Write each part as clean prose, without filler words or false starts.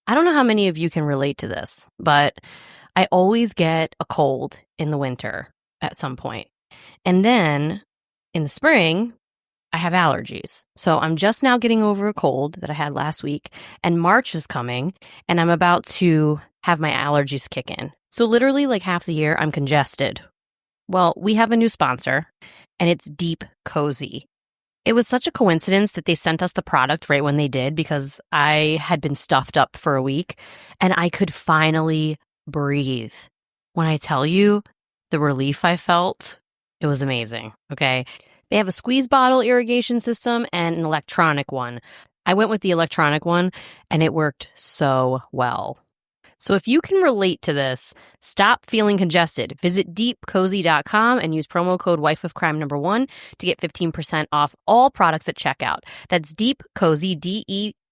I don't know how many of you can relate to this, but I always get a cold in the winter at some point. And then in the spring, I have allergies. So I'm just now getting over a cold that I had last week, and March is coming, and I'm about to have my allergies kick in. So literally like half the year, I'm congested. Well, we have a new sponsor, and it's Deep Cozy. It was such a coincidence that they sent us the product right when they did, because I had been stuffed up for a week and I could finally breathe. When I tell you the relief I felt, it was amazing. Okay. They have a squeeze bottle irrigation system and an electronic one. I went with the electronic one and it worked so well. So if you can relate to this, stop feeling congested. Visit deepcozy.com and use promo code wifeofcrime1 to get 15% off all products at checkout. That's deepcozy,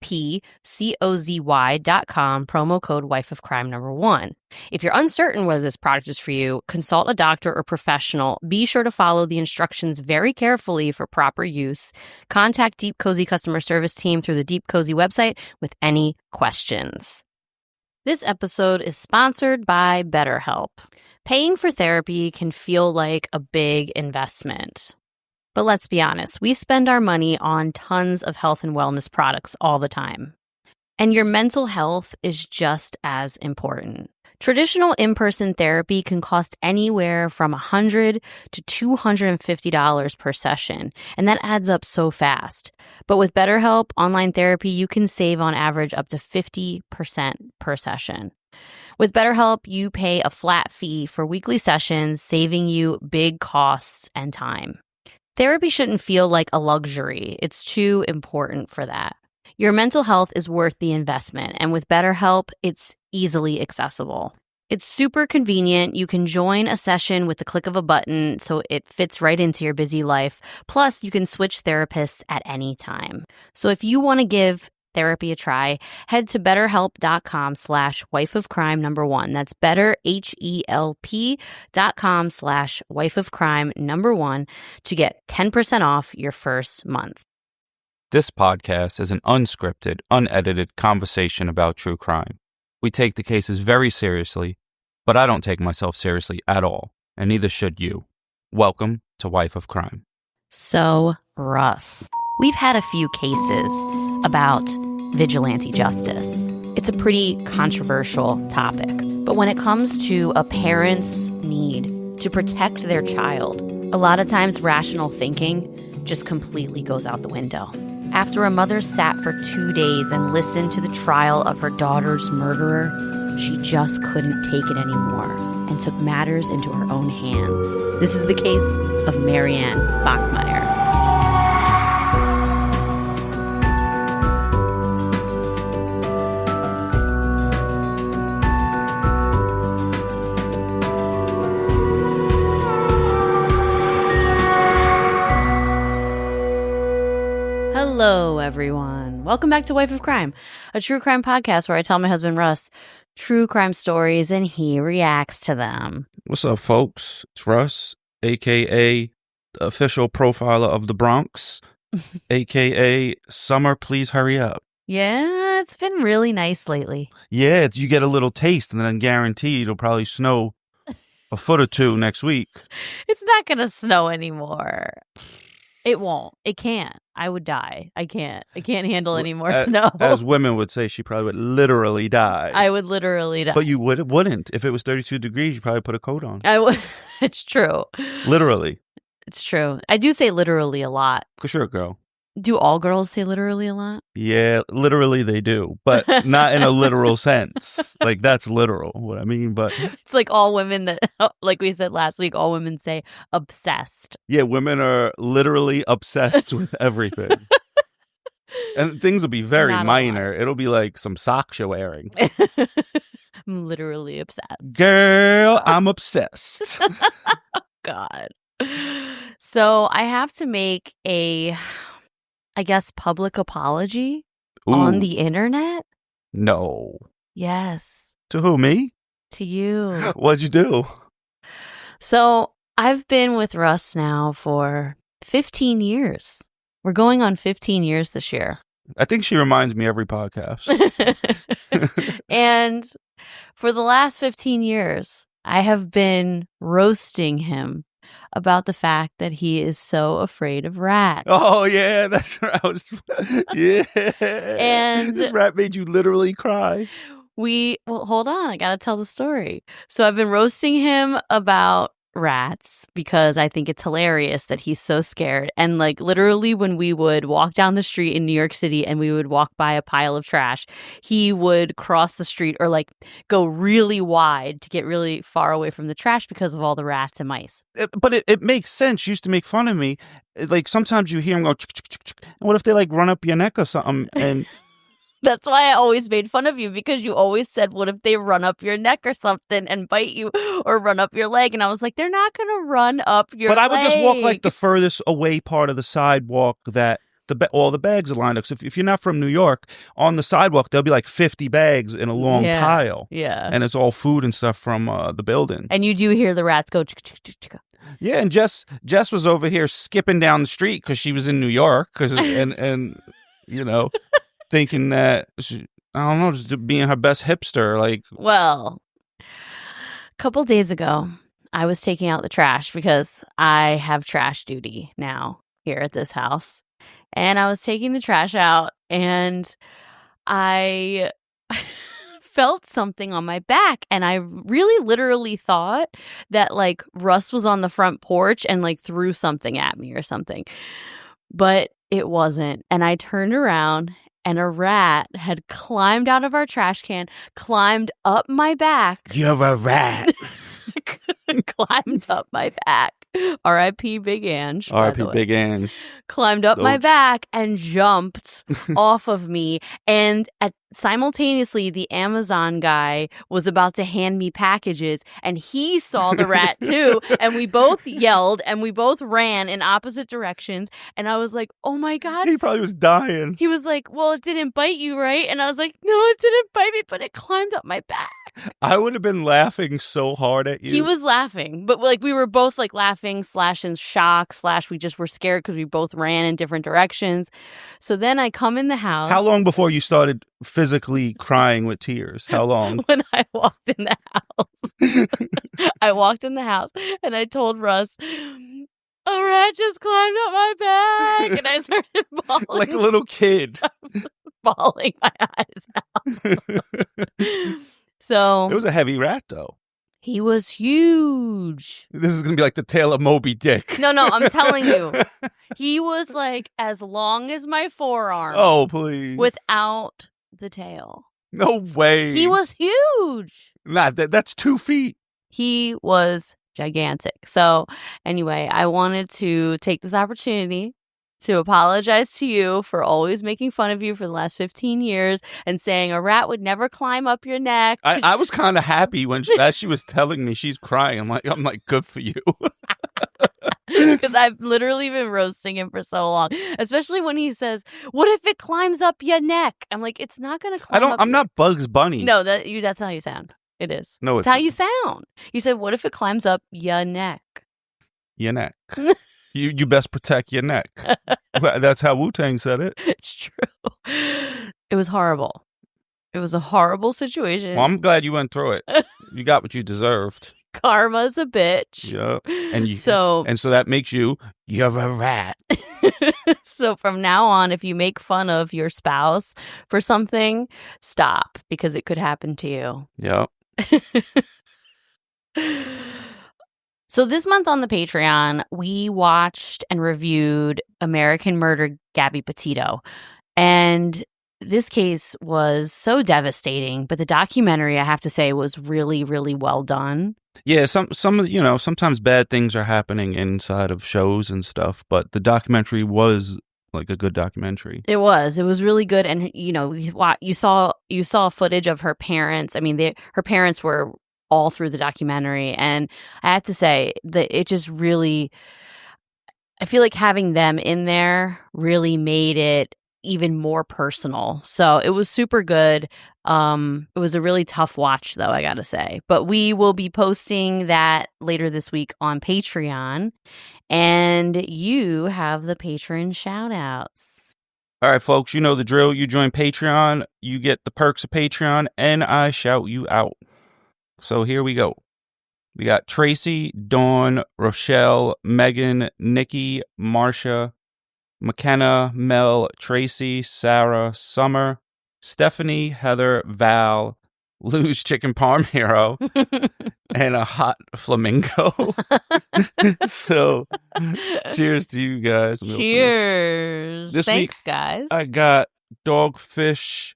DEPCOZY.com, promo code wifeofcrime1. If you're uncertain whether this product is for you, consult a doctor or professional. Be sure to follow the instructions very carefully for proper use. Contact Deep Cozy customer service team through the Deep Cozy website with any questions. This episode is sponsored by BetterHelp. Paying for therapy can feel like a big investment. But let's be honest, we spend our money on tons of health and wellness products all the time. And your mental health is just as important. Traditional in-person therapy can cost anywhere from $100 to $250 per session, and that adds up so fast. But with BetterHelp Online Therapy, you can save on average up to 50% per session. With BetterHelp, you pay a flat fee for weekly sessions, saving you big costs and time. Therapy shouldn't feel like a luxury. It's too important for that. Your mental health is worth the investment, and with BetterHelp, it's easily accessible. It's super convenient. You can join a session with the click of a button, so it fits right into your busy life. Plus, you can switch therapists at any time. So if you want to give therapy a try, head to betterhelp.com/wifeofcrime1. That's betterhelp.com/wifeofcrime1 to get 10% off your first month. This podcast is an unscripted, unedited conversation about true crime. We take the cases very seriously, but I don't take myself seriously at all, and neither should you. Welcome to Wife of Crime. So, Russ, we've had a few cases about vigilante justice. It's a pretty controversial topic, but when it comes to a parent's need to protect their child, a lot of times rational thinking just completely goes out the window. After a mother sat for 2 days and listened to the trial of her daughter's murderer, she just couldn't take it anymore and took matters into her own hands. This is the case of Marianne Bachmeier. Hello, everyone. Welcome back to Wife of Crime, a true crime podcast where I tell my husband, Russ, true crime stories and he reacts to them. What's up, folks? It's Russ, a.k.a. the official profiler of the Bronx, a.k.a. Summer, please hurry up. Yeah, it's been really nice lately. Yeah, you get a little taste, and then guaranteed it'll probably snow a foot or two next week. It's not going to snow anymore. It won't. It can't. I would die. I can't handle any more snow. As women would say, she probably would literally die. I would literally die. But you wouldn't. If it was 32 degrees, you'd probably put a coat on. I would. It's true. Literally. It's true. I do say literally a lot. Because you're a girl. Do all girls say literally a lot? Yeah, literally they do, but not in a literal sense. Like, that's literal, what I mean, but... It's like all women that, like we said last week, all women say obsessed. Yeah, women are literally obsessed with everything. And things will be very minor. It'll be like some socks you're wearing. I'm literally obsessed. Girl, I'm obsessed. God. So I have to make a... I guess, public apology on the internet? No. Yes. To who, me? To you. What'd you do? So I've been with Russ now for 15 years. We're going on 15 years this year. I think she reminds me every podcast. And for the last 15 years, I have been roasting him about the fact that he is so afraid of rats. Oh, yeah, that's right. Yeah. And this rat made you literally cry. Well, hold on. I got to tell the story. So I've been roasting him about rats because I think it's hilarious that he's so scared. And like literally when we would walk down the street in New York City and we would walk by a pile of trash, he would cross the street or like go really wide to get really far away from the trash because of all the rats and mice. But it makes sense. You used to make fun of me. Like sometimes you hear him go, what if they like run up your neck or something? And that's why I always made fun of you, because you always said, what if they run up your neck or something and bite you or run up your leg? And I was like, they're not going to run up your leg. But I would just walk like the furthest away part of the sidewalk that all the bags are lined up. So if you're not from New York, on the sidewalk, there'll be like 50 bags in a long pile. Yeah. And it's all food and stuff from the building. And you do hear the rats go, chicka. Yeah, and Jess was over here skipping down the street because she was in New York and you know, thinking that she, I don't know, just being her best hipster. Like, well, a couple days ago, I was taking out the trash because I have trash duty now here at this house, and I was taking the trash out, and I felt something on my back, and I really literally thought that like Russ was on the front porch and like threw something at me or something, but it wasn't. And I turned around and a rat had climbed out of our trash can, climbed up my back. You're a rat. Climbed up my back. R.I.P. Big Ange. R.I.P. Big Ange. Climbed up my back and jumped off of me. And simultaneously, the Amazon guy was about to hand me packages, and he saw the rat too. And we both yelled, and we both ran in opposite directions. And I was like, oh my God. He probably was dying. He was like, well, it didn't bite you, right? And I was like, no, it didn't bite me, but it climbed up my back. I would have been laughing so hard at you. He was laughing, but like we were both like laughing / in shock / we just were scared because we both ran in different directions. So then I come in the house. How long before you started physically crying with tears? How long? When I walked in the house. I walked in the house and I told Russ, a rat just climbed up my back. And I started bawling. Like a little kid. Bawling my eyes out. So it was a heavy rat, though. He was huge. This is going to be like the tale of Moby Dick. No, I'm telling you. He was like as long as my forearm. Oh, please. Without the tail. No way. He was huge. Nah, that's 2 feet. He was gigantic. So anyway, I wanted to take this opportunity to apologize to you for always making fun of you for the last 15 years and saying a rat would never climb up your neck. I was kind of happy when as she was telling me she's crying. I'm like, good for you. Because I've literally been roasting him for so long, especially when he says, "What if it climbs up your neck?" I'm like, it's not going to climb. I'm not Bugs Bunny. No, that's how you sound. It is. No, it's how you sound. You said, "What if it climbs up your neck?" Your neck. You best protect your neck. That's how Wu-Tang said it. It's true. It was horrible. It was a horrible situation. Well, I'm glad you went through it. You got what you deserved. Karma's a bitch. Yep. And so that makes you're a rat. So from now on, if you make fun of your spouse for something, stop, because it could happen to you. Yep. So this month on the Patreon, we watched and reviewed American Murder Gabby Petito. And this case was so devastating, but the documentary, I have to say, was really, really well done. Yeah, sometimes bad things are happening inside of shows and stuff, but the documentary was like a good documentary. It was really good. And you saw footage of her parents. I mean, her parents were all through the documentary, and I have to say that it just really, I feel like having them in there really made it even more personal. So it was super good. It was a really tough watch, though, I gotta say. But we will be posting that later this week on Patreon, and you have the patron shout outs. All right, folks, you know the drill. You join Patreon, you get the perks of Patreon, and I shout you out. So here we go. We got Tracy, Dawn, Rochelle, Megan, Nikki, Marcia, McKenna, Mel, Tracy, Sarah, Summer, Stephanie, Heather, Val, Lou's Chicken Parm Hero, and a hot flamingo. So, cheers to you guys. Cheers. This Thanks, week, guys. I got Dogfish.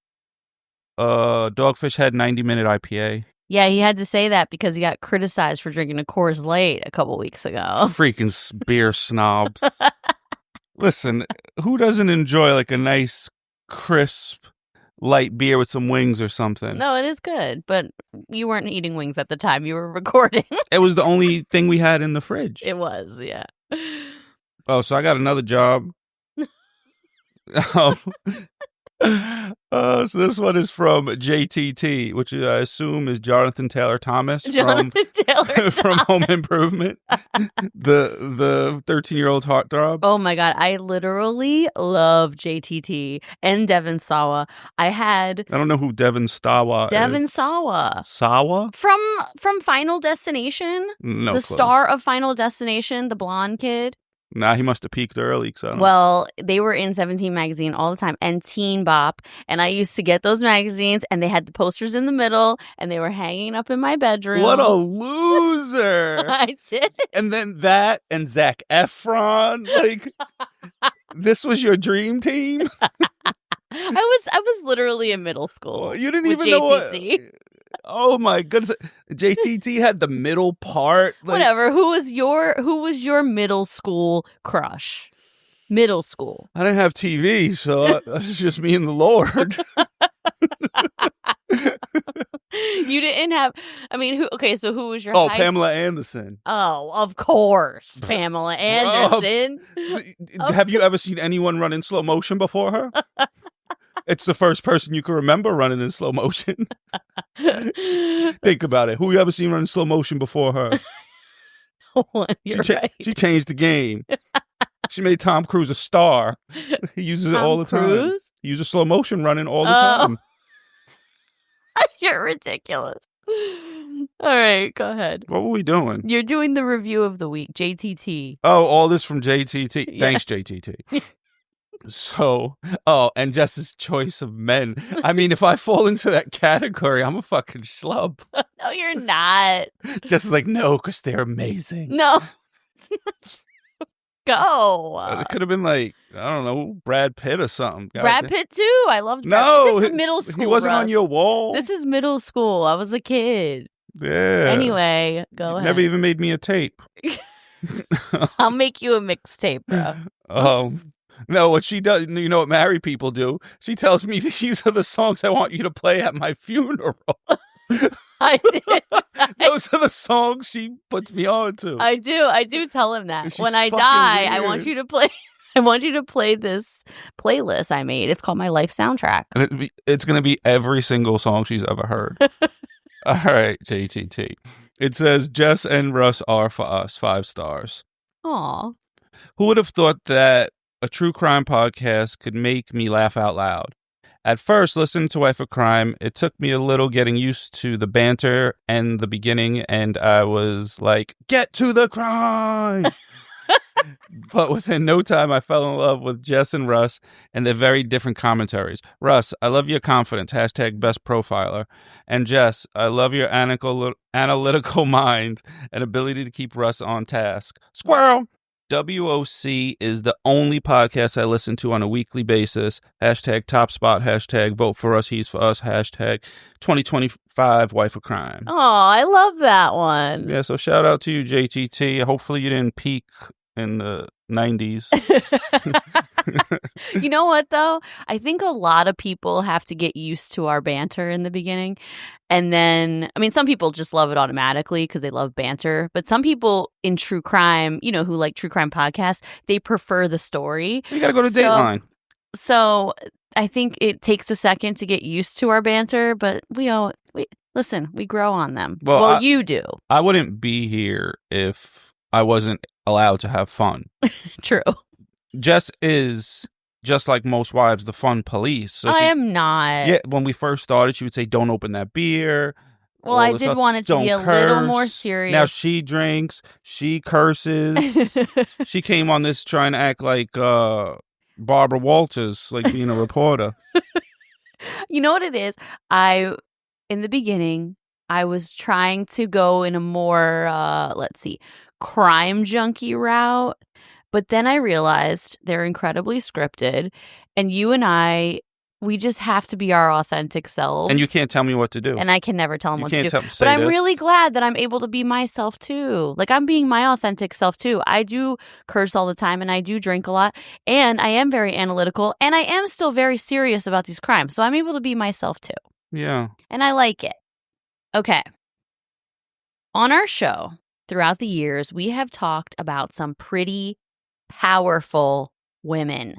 Dogfish had 90-minute IPA. Yeah, he had to say that because he got criticized for drinking a Coors Light a couple weeks ago. Freaking beer snobs. Listen, who doesn't enjoy like a nice, crisp, light beer with some wings or something? No, it is good, but you weren't eating wings at the time you were recording. It was the only thing we had in the fridge. It was, yeah. Oh, so I got another job. So this one is from JTT, which I assume is Jonathan Taylor Thomas from Home Improvement, the 13-year-old heartthrob. Oh my God, I literally love JTT and Devon Sawa. I don't know who Devon Sawa is. Sawa from Final Destination. No the clue. Star of Final Destination, the blonde kid. Nah, he must have peaked early. Well, they were in 17 magazine all the time and Teen Bop. And I used to get those magazines and they had the posters in the middle and they were hanging up in my bedroom. What a loser. I did. And then that and Zac Efron. Like, this was your dream team? I was literally in middle school. You didn't with even know what... JTT. Oh my goodness. JTT had the middle part. Like, whatever. Who was your middle school crush? Middle school. I didn't have TV, so that's just me and the Lord. You didn't have. I mean, so who was your? Pamela Anderson. Oh, of course, Pamela Anderson. Have you ever seen anyone run in slow motion before her? It's the first person you can remember running in slow motion. Think about it. Who you ever seen run in slow motion before her? You're right. She changed the game. She made Tom Cruise a star. He uses it all the time. Cruise? He uses slow motion running all the time. You're ridiculous. All right, go ahead. What were we doing? You're doing the review of the week, JTT. Oh, all this from JTT. Yeah. Thanks, JTT. So, and Jess's choice of men. I mean, if I fall into that category, I'm a fucking schlub. No, you're not. Jess is like, no, because they're amazing. No, it's not true. Go. It could have been like, I don't know, Brad Pitt or something. Brad Pitt too. I loved Brad No, Pitt. This is middle school. He wasn't Russ. on your wall. This is middle school. I was a kid. Yeah. Anyway, go ahead. Never even made me a tape. I'll make you a mixtape, bro. No, what she does, you know what married people do? She tells me these are the songs I want you to play at my funeral. I did. Those are the songs she puts me on to. I do tell him that. She's when I fucking die, weird. I want you to play this playlist I made. It's called my life soundtrack. And it's going to be every single song she's ever heard. All right, JTT. It says, Jess and Russ are for us, 5 stars. Aw. Who would have thought that a true crime podcast could make me laugh out loud? At first, listening to Wife of Crime, it took me a little getting used to the banter and the beginning, and I was like, get to the crime! But within no time, I fell in love with Jess and Russ and their very different commentaries. Russ, I love your confidence, #best profiler. And Jess, I love your analytical mind and ability to keep Russ on task. Squirrel! WOC is the only podcast I listen to on a weekly basis. #top spot, #vote for us, he's for us, #2025 Wife of Crime. Oh, I love that one. Yeah, so shout out to you, JTT. Hopefully you didn't peak in the 90s. You know what, though? I think a lot of people have to get used to our banter in the beginning. And then, I mean, some people just love it automatically because they love banter. But some people in true crime, you know, who like true crime podcasts, they prefer the story. You got to go to Dateline. So I think it takes a second to get used to our banter, but we grow on them. Well, you do. I wouldn't be here if I wasn't allowed to have fun. True. Jess is just like most wives, the fun police. So I am not. Yeah, when we first started, she would say, "Don't open that beer." Well, I did want it to be a little more serious. Now she drinks, she curses. She came on this trying to act like Barbara Walters, like being a reporter. You know what it is? In the beginning, I was trying to go in a more, crime junkie route. But then I realized they're incredibly scripted. And you and we just have to be our authentic selves. And you can't tell me what to do. And I can never tell them what to do. But I'm really glad that I'm able to be myself too. Like, I'm being my authentic self too. I do curse all the time and I do drink a lot. And I am very analytical. And I am still very serious about these crimes. So I'm able to be myself too. Yeah. And I like it. Okay. On our show, throughout the years, we have talked about some pretty powerful women.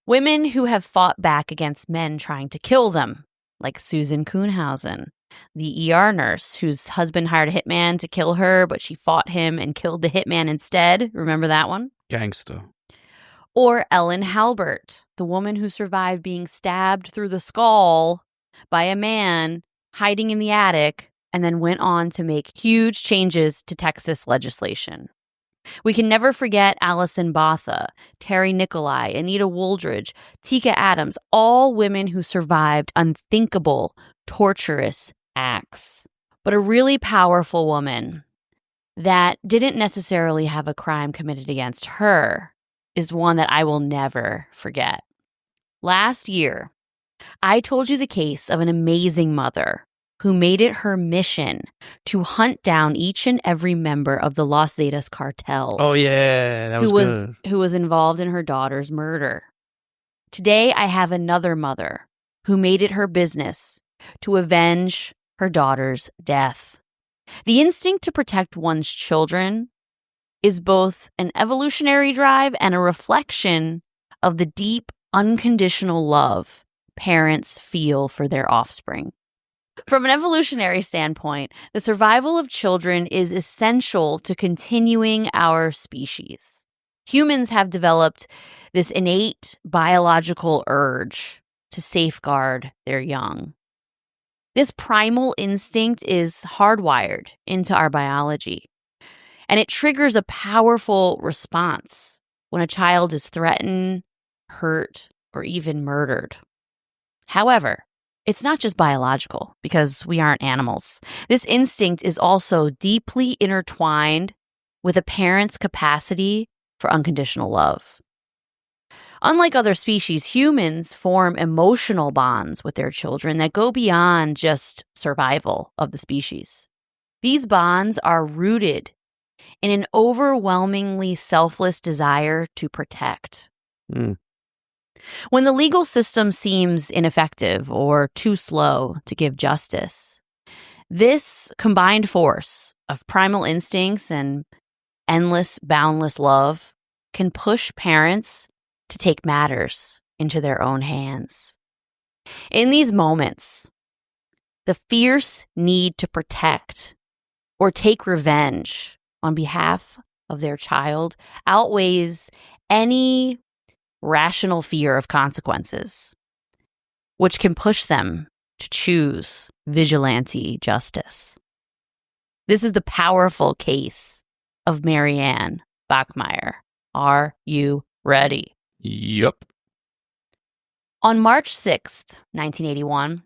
Women who have fought back against men trying to kill them, like Susan Kuhnhausen, the ER nurse whose husband hired a hitman to kill her, but she fought him and killed the hitman instead. Remember that one? Gangster. Or Ellen Halbert, the woman who survived being stabbed through the skull by a man hiding in the attic and then went on to make huge changes to Texas legislation. We can never forget Alison Botha, Terry Nicolai, Anita Wooldridge, Tika Adams, all women who survived unthinkable, torturous acts. But a really powerful woman that didn't necessarily have a crime committed against her is one that I will never forget. Last year, I told you the case of an amazing mother who made it her mission to hunt down each and every member of the Los Zetas cartel. Oh, yeah, that was good. Who was involved in her daughter's murder. Today, I have another mother who made it her business to avenge her daughter's death. The instinct to protect one's children is both an evolutionary drive and a reflection of the deep, unconditional love parents feel for their offspring. From an evolutionary standpoint, the survival of children is essential to continuing our species. Humans have developed this innate biological urge to safeguard their young. This primal instinct is hardwired into our biology, and it triggers a powerful response when a child is threatened, hurt, or even murdered. However, it's not just biological, because we aren't animals. This instinct is also deeply intertwined with a parent's capacity for unconditional love. Unlike other species, humans form emotional bonds with their children that go beyond just survival of the species. These bonds are rooted in an overwhelmingly selfless desire to protect. When the legal system seems ineffective or too slow to give justice, this combined force of primal instincts and endless, boundless love can push parents to take matters into their own hands. In these moments, the fierce need to protect or take revenge on behalf of their child outweighs any rational fear of consequences, which can push them to choose vigilante justice. This is the powerful case of Marianne Bachmeier. Are you ready? Yep. On March 6th, 1981,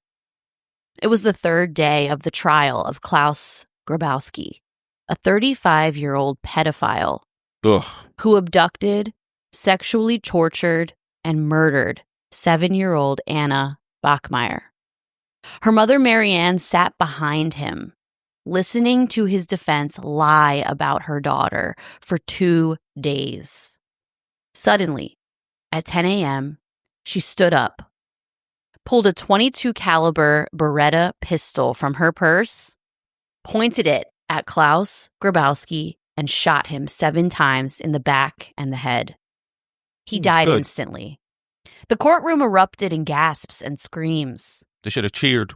it was the third day of the trial of Klaus Grabowski, a 35-year-old pedophile who abducted, sexually tortured, and murdered 7-year-old Anna Bachmeier. Her mother, Marianne, sat behind him, listening to his defense lie about her daughter for 2 days. Suddenly, at 10 a.m., she stood up, pulled a .22 caliber Beretta pistol from her purse, pointed it at Klaus Grabowski, and shot him 7 times in the back and the head. He died instantly. The courtroom erupted in gasps and screams. They should have cheered.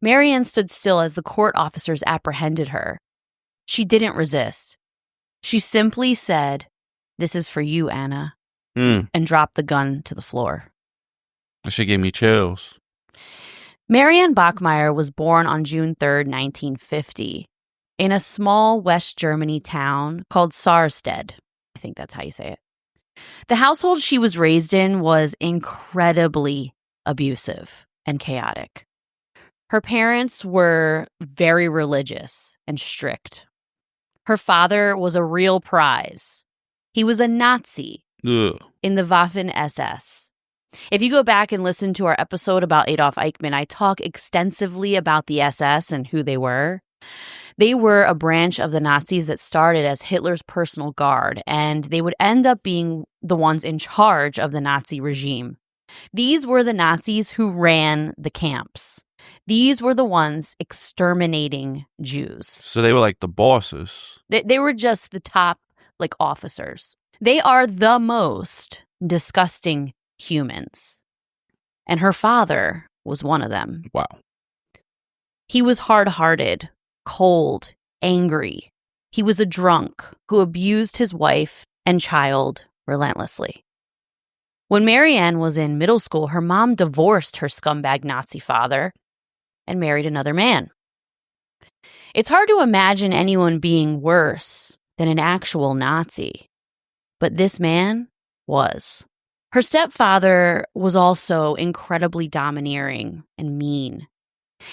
Marianne stood still as the court officers apprehended her. She didn't resist. She simply said, "This is for you, Anna. Mm. and dropped the gun to the floor. That shit gave me chills. Marianne Bachmeier was born on June 3rd, 1950, in a small West Germany town called Sarstedt. I think that's how you say it. The household she was raised in was incredibly abusive and chaotic. Her parents were very religious and strict. Her father was a real prize. He was a Nazi Ugh. in the Waffen-SS. If you go back and listen to our episode about Adolf Eichmann, I talk extensively about the SS and who they were. They were a branch of the Nazis that started as Hitler's personal guard, and they would end up being the ones in charge of the Nazi regime. These were the Nazis who ran the camps. These were the ones exterminating Jews. So they were like the bosses. They were just the top, officers. They are the most disgusting humans. And her father was one of them. Wow. He was hard-hearted, cold, angry. He was a drunk who abused his wife and child relentlessly. When Marianne was in middle school, her mom divorced her scumbag Nazi father and married another man. It's hard to imagine anyone being worse than an actual Nazi, but this man was. Her stepfather was also incredibly domineering and mean.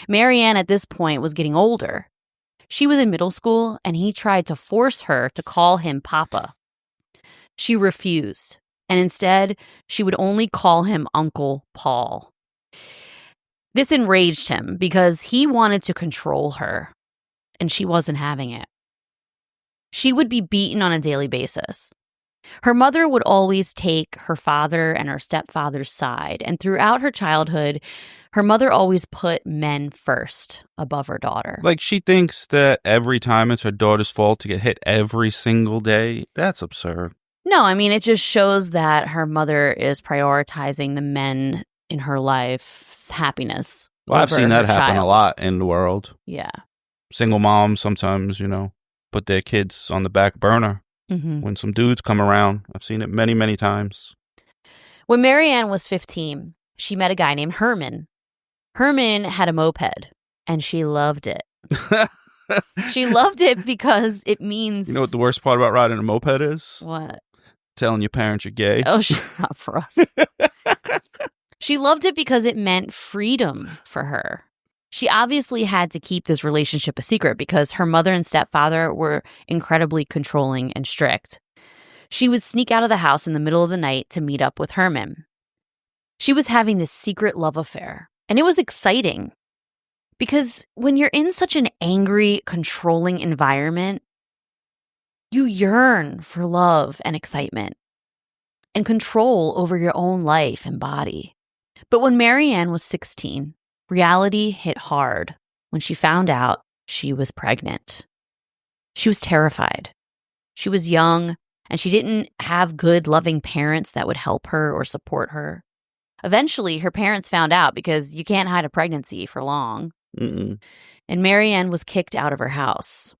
Marianne at this point was getting older. She was in middle school, and he tried to force her to call him Papa. She refused, and instead, she would only call him Uncle Paul. This enraged him because he wanted to control her, and she wasn't having it. She would be beaten on a daily basis. Her mother would always take her father and her stepfather's side, and throughout her childhood, her mother always put men first above her daughter. Like, she thinks that every time it's her daughter's fault to get hit every single day. That's absurd. No, I mean, it just shows that her mother is prioritizing the men in her life's happiness. Well, I've seen that happen child. a lot in the world. Yeah. Single moms sometimes, put their kids on the back burner when some dudes come around. I've seen it many, many times. When Marianne was 15, she met a guy named Herman. Herman had a moped, and she loved it. She loved it because it means... You know what the worst part about riding a moped is? What? Telling your parents you're gay. Oh, shut up for us. She loved it because it meant freedom for her. She obviously had to keep this relationship a secret because her mother and stepfather were incredibly controlling and strict. She would sneak out of the house in the middle of the night to meet up with Herman. She was having this secret love affair, and it was exciting because when you're in such an angry, controlling environment, you yearn for love and excitement and control over your own life and body. But when Marianne was 16, reality hit hard when she found out she was pregnant. She was terrified. She was young, and she didn't have good, loving parents that would help her or support her. Eventually, her parents found out because you can't hide a pregnancy for long. Mm-mm. And Marianne was kicked out of her house.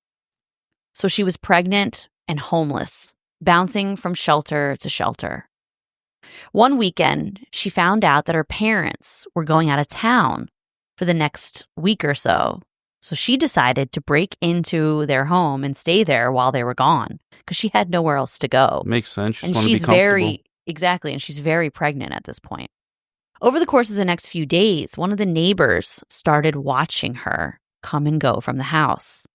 So she was pregnant and homeless, bouncing from shelter to shelter. One weekend, she found out that her parents were going out of town for the next week or so. So she decided to break into their home and stay there while they were gone because she had nowhere else to go. Makes sense. And she's exactly, and she's very pregnant at this point. Over the course of the next few days, one of the neighbors started watching her come and go from the house.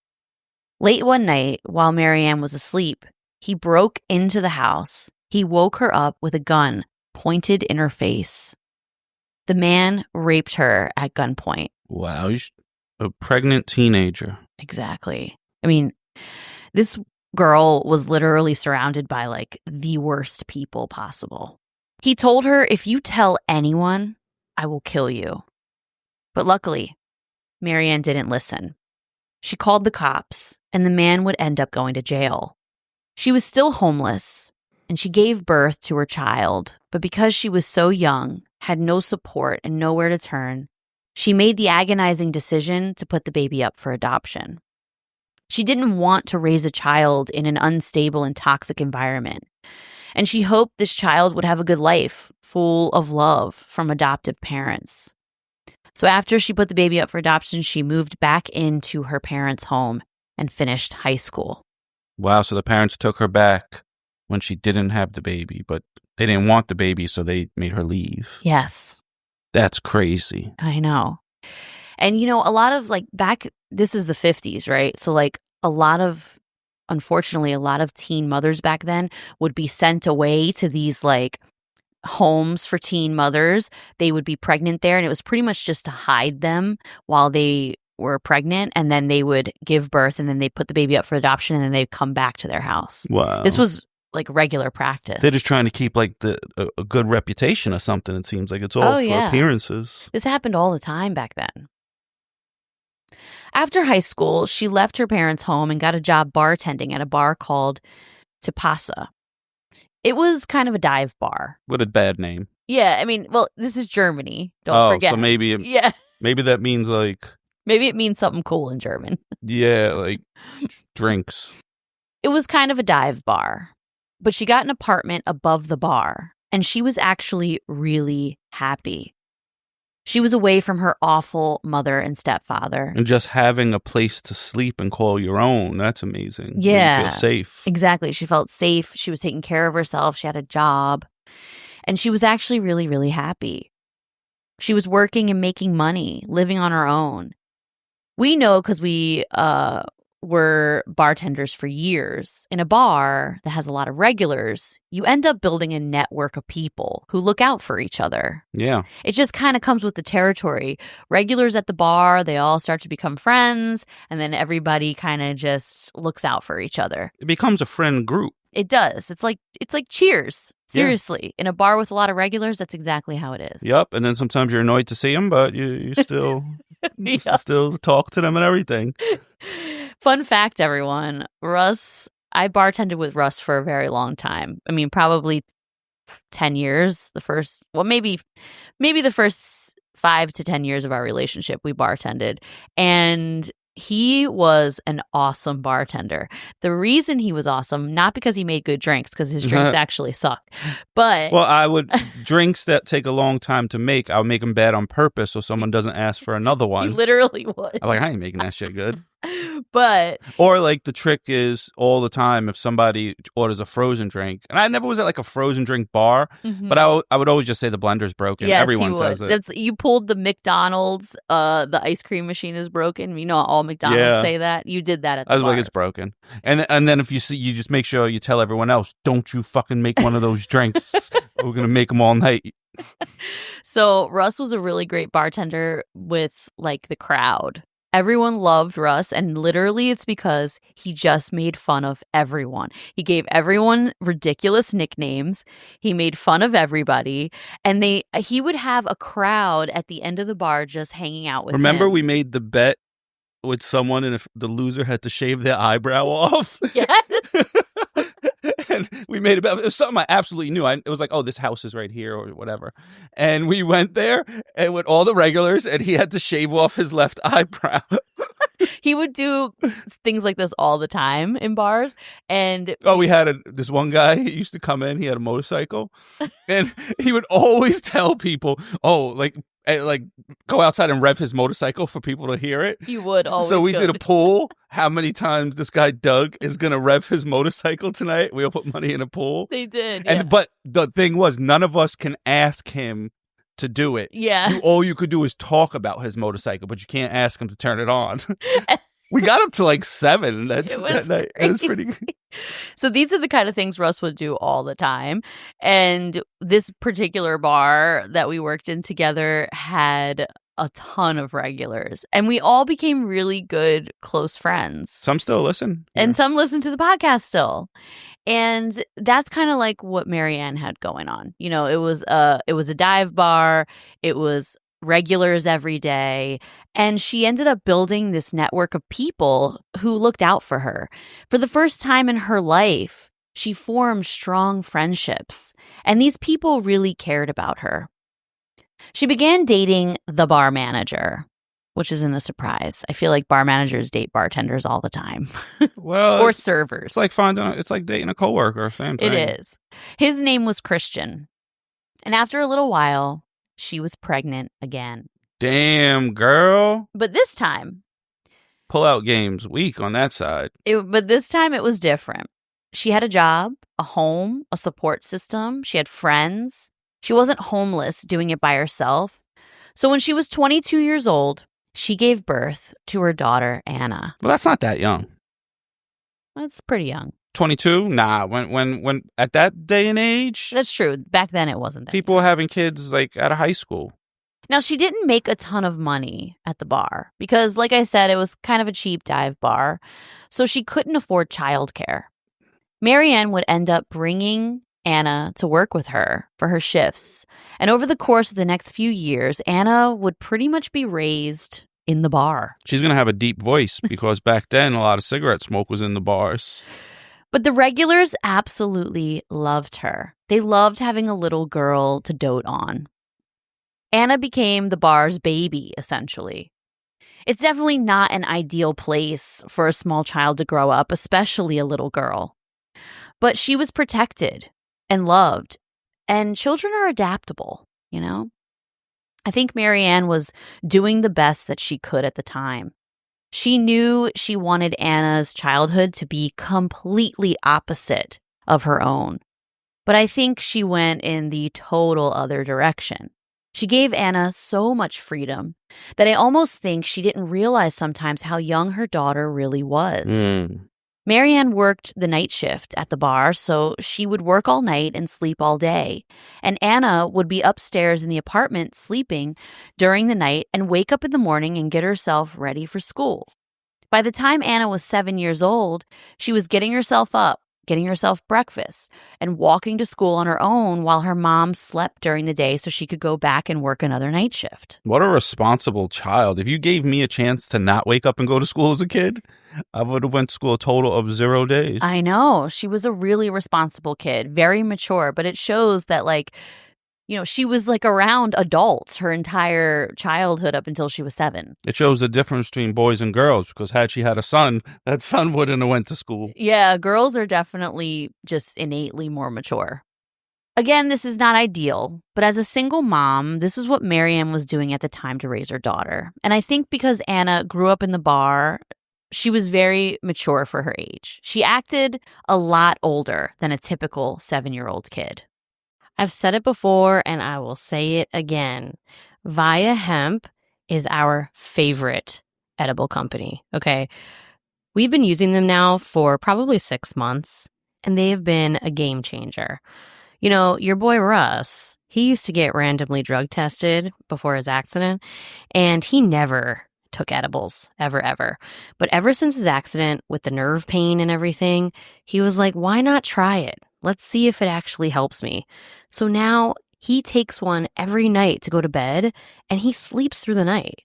Late one night, while Marianne was asleep, he broke into the house. He woke her up with a gun pointed in her face. The man raped her at gunpoint. Wow, a pregnant teenager. Exactly. I mean, this girl was literally surrounded by the worst people possible. He told her, if you tell anyone, I will kill you. But luckily, Marianne didn't listen. She called the cops, and the man would end up going to jail. She was still homeless, and she gave birth to her child, but because she was so young, had no support and nowhere to turn, she made the agonizing decision to put the baby up for adoption. She didn't want to raise a child in an unstable and toxic environment. And she hoped this child would have a good life, full of love from adoptive parents. So after she put the baby up for adoption, she moved back into her parents' home and finished high school. Wow, so the parents took her back when she didn't have the baby, but they didn't want the baby, so they made her leave. Yes. That's crazy. I know. And, you know, a lot of this is the 50s, right? So unfortunately, a lot of teen mothers back then would be sent away to these homes for teen mothers. They would be pregnant there, and it was pretty much just to hide them while they were pregnant, and then they would give birth, and then they put the baby up for adoption, and then they'd come back to their house. Wow. This was regular practice. They're just trying to keep a good reputation or something. It seems like it's all for appearances. This happened all the time back then. After high school, she left her parents' home and got a job bartending at a bar called Tipasa. It was kind of a dive bar. What a bad name. Yeah, I mean, well, this is Germany. Don't forget. So maybe that means maybe it means something cool in German. Yeah, drinks. It was kind of a dive bar, but she got an apartment above the bar, and she was actually really happy. She was away from her awful mother and stepfather. And just having a place to sleep and call your own, that's amazing. Yeah. You feel safe. Exactly. She felt safe. She was taking care of herself. She had a job. And she was actually really, really happy. She was working and making money, living on her own. We know because we were bartenders for years. In a bar that has a lot of regulars, you end up building a network of people who look out for each other. Yeah. It just kind of comes with the territory. Regulars at the bar, they all start to become friends, and then everybody kind of just looks out for each other. It becomes a friend group. It does. It's like Cheers. Seriously. In a bar with a lot of regulars, that's exactly how it is. Yep. And then sometimes you're annoyed to see them, but you still still talk to them and everything. Fun fact, everyone. Russ, I bartended with Russ for a very long time. I mean, probably 10 years. Maybe the first 5 to 10 years of our relationship, we bartended. And he was an awesome bartender. The reason he was awesome, not because he made good drinks, because his drinks actually sucked, but... Well, drinks that take a long time to make, I would make them bad on purpose so someone doesn't ask for another one. He literally would. I'm I ain't making that shit good. But... Or the trick is all the time if somebody orders a frozen drink, and I never was at a frozen drink bar, but I would always just say the blender's broken. Yes, everyone says it. You pulled the McDonald's, the ice cream machine is broken. You know, all McDonald's say that. You did that at the bar. I was like, it's broken. And then if you see, you just make sure you tell everyone else, don't you fucking make one of those drinks. We're going to make them all night. So Russ was a really great bartender with the crowd. Everyone loved Russ, and literally it's because he just made fun of everyone. He gave everyone ridiculous nicknames. He made fun of everybody, and he would have a crowd at the end of the bar just hanging out with him. Remember we made the bet with someone, and if the loser had to shave their eyebrow off? Yes. And we made it was something I absolutely knew. It was this house is right here or whatever. And we went there and with all the regulars, and he had to shave off his left eyebrow. He would do things like this all the time in bars. And we had this one guy, he used to come in, he had a motorcycle, and he would always tell people, go outside and rev his motorcycle for people to hear it. He would always. So we did a pool. How many times this guy Doug is going to rev his motorcycle tonight? We'll put money in a pool. They did. But the thing was, none of us can ask him to do it. Yeah. All you could do is talk about his motorcycle, but you can't ask him to turn it on. We got up to 7 that night. It was pretty good. So these are the kind of things Russ would do all the time. And this particular bar that we worked in together had a ton of regulars. And we all became really good, close friends. Some still listen. And some listen to the podcast still. And that's kind of like what Marianne had going on. You know, it was a dive bar. It was regulars every day, and she ended up building this network of people who looked out for her. For the first time in her life, she formed strong friendships, and these people really cared about her. She began dating the bar manager. which isn't a surprise. I feel like bar managers date bartenders all the time. Well, or servers. It's like dating a coworker, same thing. It is. His name was Christian. And after a little while, she was pregnant again. Damn, girl. But this time, Pull-out game's weak on that side. But this time it was different. She had a job, a home, a support system. She had friends. She wasn't homeless doing it by herself. So when she was 22 years old, she gave birth to her daughter, Anna. Well, that's not that young. That's pretty young. 22? Nah, when at that day and age, That's true. Back then it wasn't that people were having kids like out of high school. Now, she didn't make a ton of money at the bar because, like I said, it was kind of a cheap dive bar, so she couldn't afford childcare. Marianne would end up bringing Anna to work with her for her shifts, and over the course of the next few years, Anna would pretty much be raised in the bar. She's going to have a deep voice because back then a lot of cigarette smoke was in the bars. But the regulars absolutely loved her. They loved having a little girl to dote on. Anna became the bar's baby, essentially. It's definitely not an ideal place for a small child to grow up, especially a little girl. But she was protected and loved, and children are adaptable, you know? I think Marianne was doing the best that she could at the time. She knew she wanted Anna's childhood to be completely opposite of her own. But I think she went in the total other direction. She gave Anna so much freedom that I almost think she didn't realize sometimes how young her daughter really was. Marianne worked the night shift at the bar, so she would work all night and sleep all day. And Anna would be upstairs in the apartment sleeping during the night and wake up in the morning and get herself ready for school. By the time Anna was 7 years old, she was getting herself up, getting herself breakfast, and walking to school on her own while her mom slept during the day so she could go back and work another night shift. What a responsible child. If you gave me a chance to not wake up and go to school as a kid, I would have went to school a total of 0 days. I know. She was a really responsible kid, very mature, but it shows that, she was around adults her entire childhood up until she was 7. It shows the difference between boys and girls because had she had a son, that son wouldn't have went to school. Yeah, girls are definitely just innately more mature. Again, this is not ideal, but as a single mom, this is what Marianne was doing at the time to raise her daughter. And I think because Anna grew up in the bar, she was very mature for her age. She acted a lot older than a typical 7-year-old kid. I've said it before and I will say it again. Via Hemp is our favorite edible company, okay? We've been using them now for probably 6 months, and they have been a game changer. You know, your boy Russ, he used to get randomly drug tested before his accident, and he never took edibles, ever. But ever since his accident with the nerve pain and everything, he was like, why not try it? Let's see if it actually helps me. So now he takes one every night to go to bed, and he sleeps through the night.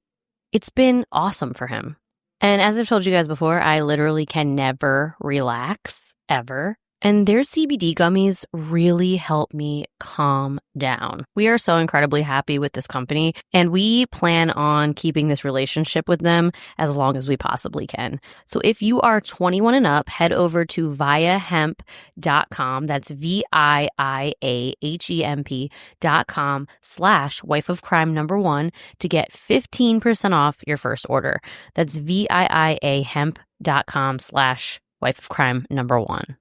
It's been awesome for him. And as I've told you guys before, I literally can never relax, ever. And their CBD gummies really help me calm down. We are so incredibly happy with this company, and we plan on keeping this relationship with them as long as we possibly can. So if you are 21 and up, head over to viahemp.com. That's viahemp.com/wifeofcrime1 to get 15% off your first order. That's viahemp.com/wifeofcrime1.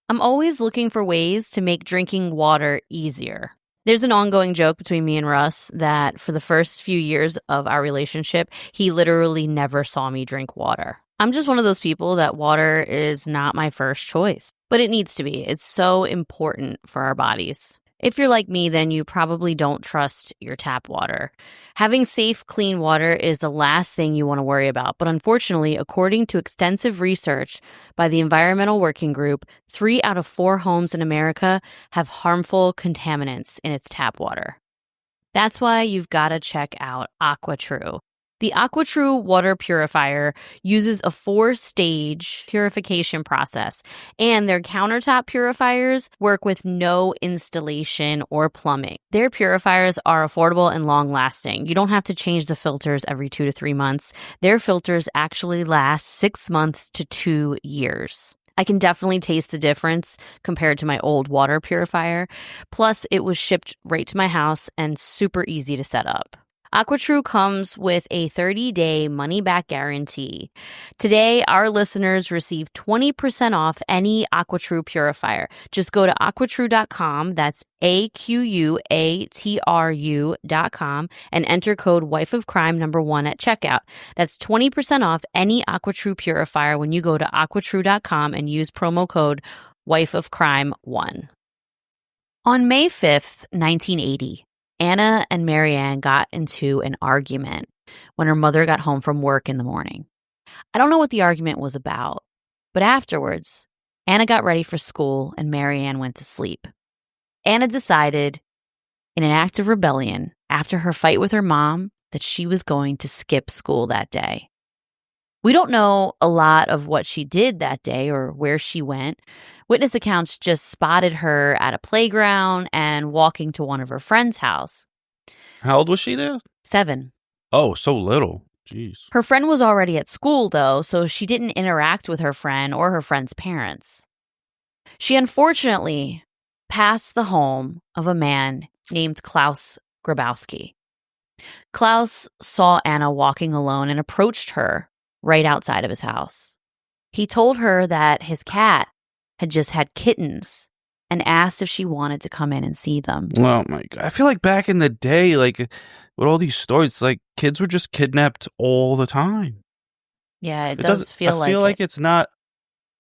I'm always looking for ways to make drinking water easier. There's an ongoing joke between me and Russ that for the first few years of our relationship, he literally never saw me drink water. I'm just one of those people that water is not my first choice, but it needs to be. It's so important for our bodies. If you're like me, then you probably don't trust your tap water. Having safe, clean water is the last thing you want to worry about. But unfortunately, according to extensive research by the Environmental Working Group, 3 out of 4 homes in America have harmful contaminants in its tap water. That's why you've got to check out AquaTrue. The AquaTrue water purifier uses a 4-stage purification process, and their countertop purifiers work with no installation or plumbing. Their purifiers are affordable and long-lasting. You don't have to change the filters every 2 to 3 months. Their filters actually last 6 months to 2 years. I can definitely taste the difference compared to my old water purifier. Plus, it was shipped right to my house and super easy to set up. AquaTrue comes with a 30-day money-back guarantee. Today, our listeners receive 20% off any AquaTrue purifier. Just go to aquatrue.com, that's AQUATRU.com, and enter code WIFEOFCRIME1 at checkout. That's 20% off any AquaTrue purifier when you go to aquatrue.com and use promo code WIFEOFCRIME1. On May 5th, 1980, Anna and Marianne got into an argument when her mother got home from work in the morning. I don't know what the argument was about, but afterwards, Anna got ready for school and Marianne went to sleep. Anna decided, in an act of rebellion, after her fight with her mom, that she was going to skip school that day. We don't know a lot of what she did that day or where she went. Witness accounts just spotted her at a playground and walking to one of her friend's house. How old was she there? 7. Oh, so little. Jeez. Her friend was already at school, though, so she didn't interact with her friend or her friend's parents. She unfortunately passed the home of a man named Klaus Grabowski. Klaus saw Anna walking alone and approached her right outside of his house. He told her that his cat had just had kittens and asked if she wanted to come in and see them. Oh my God. I feel like back in the day, like with all these stories, like kids were just kidnapped all the time. Yeah, it does feel like I feel like it's not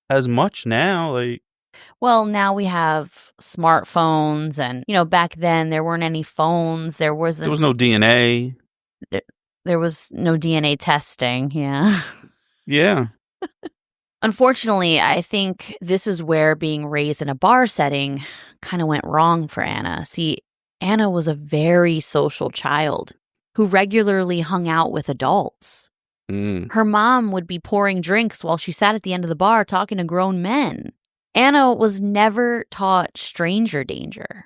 as much now. Like, well, now we have smartphones and, back then there weren't any phones. There was no DNA. There was no DNA testing. Yeah. Yeah. Unfortunately, I think this is where being raised in a bar setting kind of went wrong for Anna. See, Anna was a very social child who regularly hung out with adults. Her mom would be pouring drinks while she sat at the end of the bar talking to grown men. Anna was never taught stranger danger.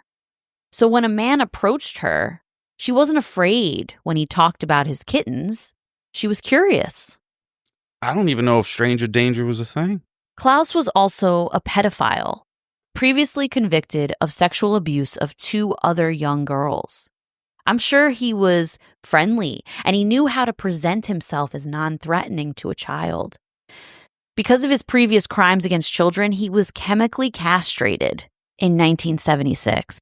So when a man approached her, she wasn't afraid when he talked about his kittens. She was curious. I don't even know if stranger danger was a thing. Klaus was also a pedophile, previously convicted of sexual abuse of 2 other young girls. I'm sure he was friendly and he knew how to present himself as non-threatening to a child. Because of his previous crimes against children, he was chemically castrated in 1976.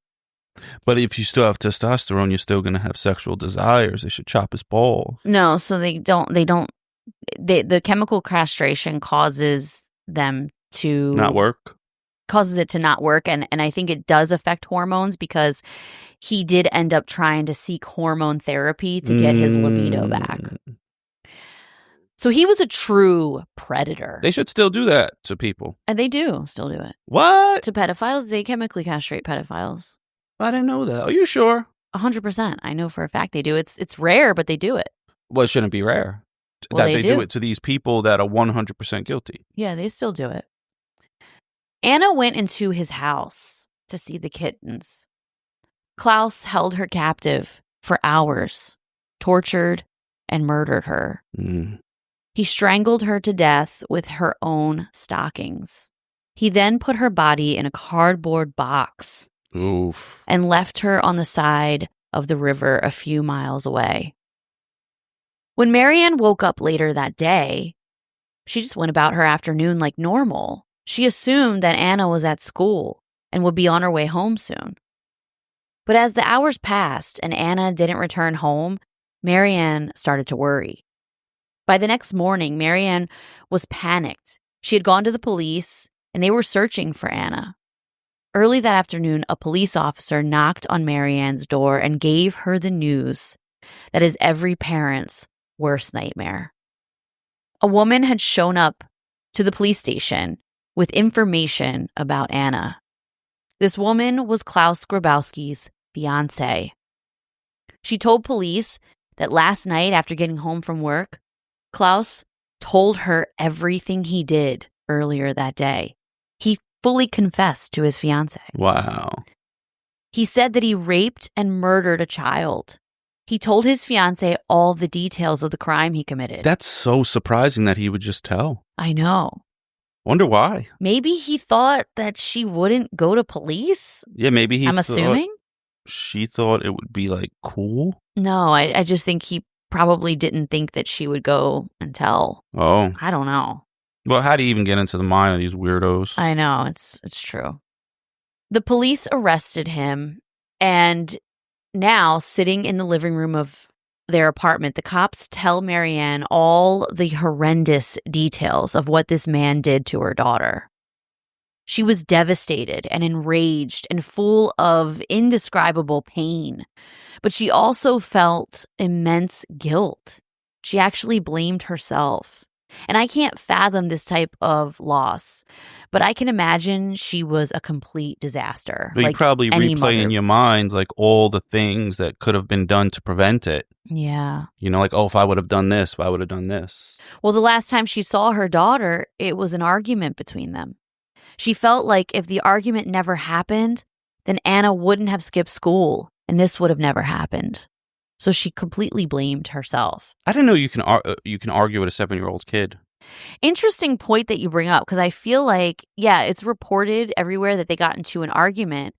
But if you still have testosterone, you're still going to have sexual desires. They should chop his balls. No, so they don't. The chemical castration causes them to not work. Causes it to not work, and I think it does affect hormones because he did end up trying to seek hormone therapy to get his libido back. So he was a true predator. They should still do that to people. And they do still do it. What? To pedophiles, they chemically castrate pedophiles. I didn't know that. Are you sure? 100%. I know for a fact they do. It's rare, but they do it. Well, it shouldn't be rare. Well, that they do it to these people that are 100% guilty. Yeah, they still do it. Anna went into his house to see the kittens. Klaus held her captive for hours, tortured, and murdered her. He strangled her to death with her own stockings. He then put her body in a cardboard box. Oof. And left her on the side of the river a few miles away. When Marianne woke up later that day, she just went about her afternoon like normal. She assumed that Anna was at school and would be on her way home soon. But as the hours passed and Anna didn't return home, Marianne started to worry. By the next morning, Marianne was panicked. She had gone to the police and they were searching for Anna. Early that afternoon, a police officer knocked on Marianne's door and gave her the news that is every parent's worst nightmare. A woman had shown up to the police station with information about Anna. This woman was Klaus Grabowski's fiancée. She told police that last night after getting home from work, Klaus told her everything he did earlier that day. He fully confessed to his fiancée. Wow. He said that he raped and murdered a child. He told his fiancée all the details of the crime he committed. That's so surprising that he would just tell. I know. Wonder why. Maybe he thought that she wouldn't go to police? Yeah, maybe I'm assuming? She thought it would be like cool. No, I just think he probably didn't think that she would go and tell. Oh. I don't know. Well, how do you even get into the mind of these weirdos? I know, it's true. The police arrested him, and now sitting in the living room of their apartment, the cops tell Marianne all the horrendous details of what this man did to her daughter. She was devastated and enraged and full of indescribable pain, but she also felt immense guilt. She actually blamed herself. And I can't fathom this type of loss, but I can imagine she was a complete disaster. But you probably replay in your mind like all the things that could have been done to prevent it. Yeah. You know, like, oh, if I would have done this, if I would have done this. Well, the last time she saw her daughter, it was an argument between them. She felt like if the argument never happened, then Anna wouldn't have skipped school, and this would have never happened. So she completely blamed herself. I didn't know you can argue with a 7-year-old kid. Interesting point that you bring up, because I feel like, yeah, it's reported everywhere that they got into an argument.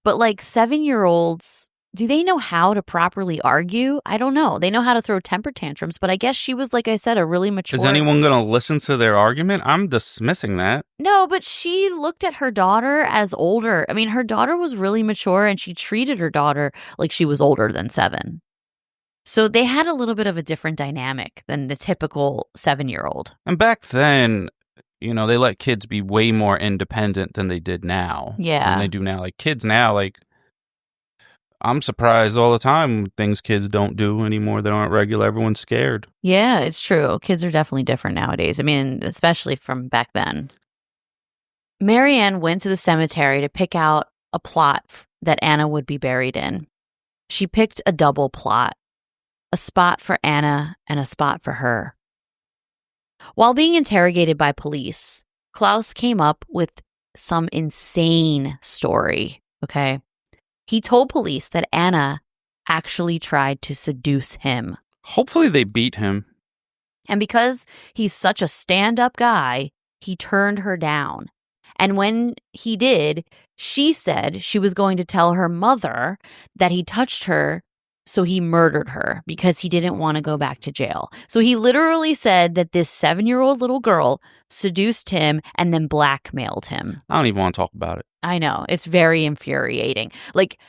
But like 7-year-olds, do they know how to properly argue? I don't know. They know how to throw temper tantrums, but I guess she was, like I said, a really mature... Is anyone going to listen to their argument? I'm dismissing that. No, but she looked at her daughter as older. I mean, her daughter was really mature, and she treated her daughter like she was older than 7. So they had a little bit of a different dynamic than the typical 7-year-old. And back then, you know, they let kids be way more independent than they did now. Yeah. Than they do now. Like, kids now, like, I'm surprised all the time with things kids don't do anymore that aren't regular. Everyone's scared. Yeah, it's true. Kids are definitely different nowadays. I mean, especially from back then. Marianne went to the cemetery to pick out a plot that Anna would be buried in. She picked a double plot. A spot for Anna and a spot for her. While being interrogated by police, Klaus came up with some insane story, okay? He told police that Anna actually tried to seduce him. Hopefully they beat him. And because he's such a stand-up guy, he turned her down. And when he did, she said she was going to tell her mother that he touched her, so he murdered her because he didn't want to go back to jail. So he literally said that this 7-year-old little girl seduced him and then blackmailed him. I don't even want to talk about it. I know. It's very infuriating. Like,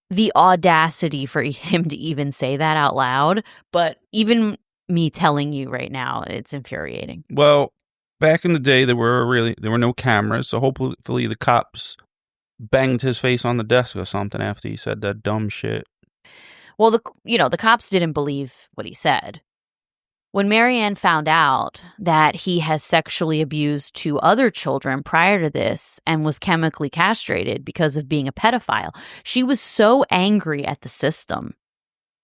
the audacity for him to even say that out loud. But even me telling you right now, it's infuriating. Well, back in the day, there were no cameras. So hopefully the cops banged his face on the desk or something after he said that dumb shit. Well, the cops didn't believe what he said. When Marianne found out that he has sexually abused 2 other children prior to this and was chemically castrated because of being a pedophile, she was so angry at the system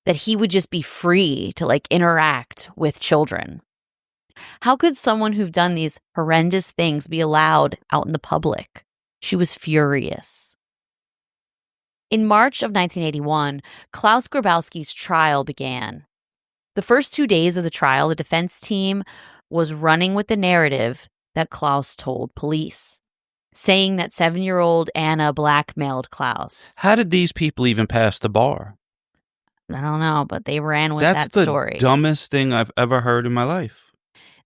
that he would just be free to like interact with children. How could someone who've done these horrendous things be allowed out in the public? She was furious. In March of 1981, Klaus Grabowski's trial began. The first 2 days of the trial, the defense team was running with the narrative that Klaus told police, saying that 7-year-old Anna blackmailed Klaus. How did these people even pass the bar? I don't know, but they ran with that story. That's the dumbest thing I've ever heard in my life.